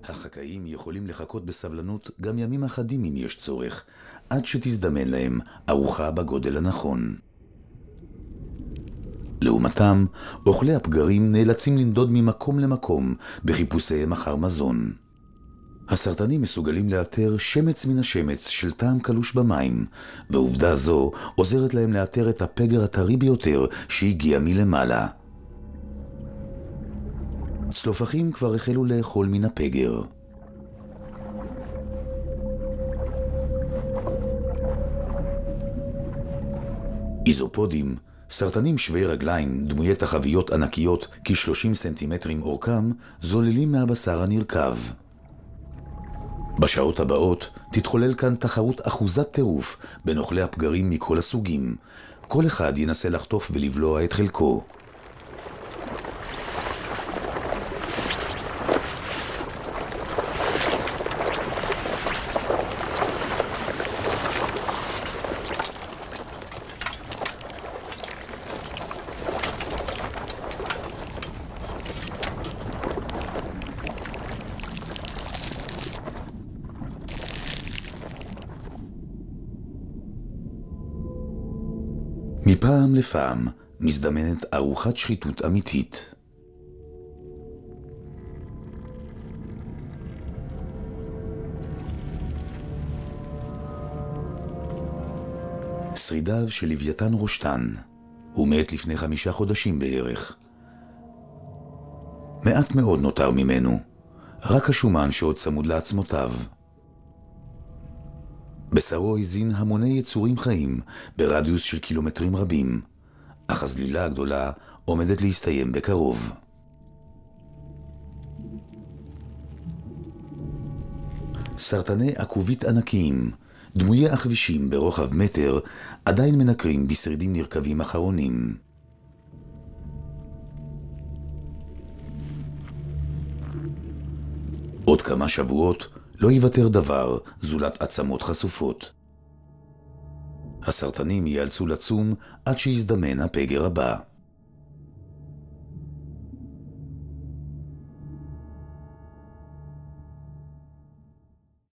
החקאים יכולים לחכות בסבלנות גם ימים אחדים אם יש צורך, עד שתזדמן להם ארוחה בגודל הנכון. לעומתם, אוכלי הפגרים נאלצים לנדוד ממקום למקום בחיפושיהם אחר מזון. הסרטנים מסוגלים לאתר שמץ מן השמץ של טעם קלוש במים, ועובדה זו עוזרת להם לאתר את הפגר הטרי ביותר שהגיע מלמעלה. צלופחים כבר החלו לאכול מן הפגר. איזופודים, סרטנים שווי רגליים, דמויי תחביות ענקיות כ-30 סנטימטרים אורכם, זוללים מהבשר הנרכב. בשעות הבאות תתחולל כאן תחרות אחוזת טירוף בין אוכלי הפגרים מכל הסוגים. כל אחד ינסה לחטוף ולבלוע את חלקו. מפעם לפעם מזדמנת ארוחת שחיתות אמיתית. שרידיו של לוויתן רושטן. הוא מת לפני 5 חודשים בערך. מעט מאוד נותר ממנו, רק השומן שעוד צמוד לעצמותיו. בשרו הזין המוני יצורים חיים ברדיוס של קילומטרים רבים, אך הזלילה הגדולה עומדת להסתיים בקרוב. סרטני עקובית ענקיים, דמויי הכבישים ברוחב מטר, עדיין מנקרים בשרידים נרכבים אחרונים. עוד כמה שבועות לא ייוותר דבר זולת עצמות חשופות. הסרטנים ייאלצו לצום עד שיזדמן הפגר הבא.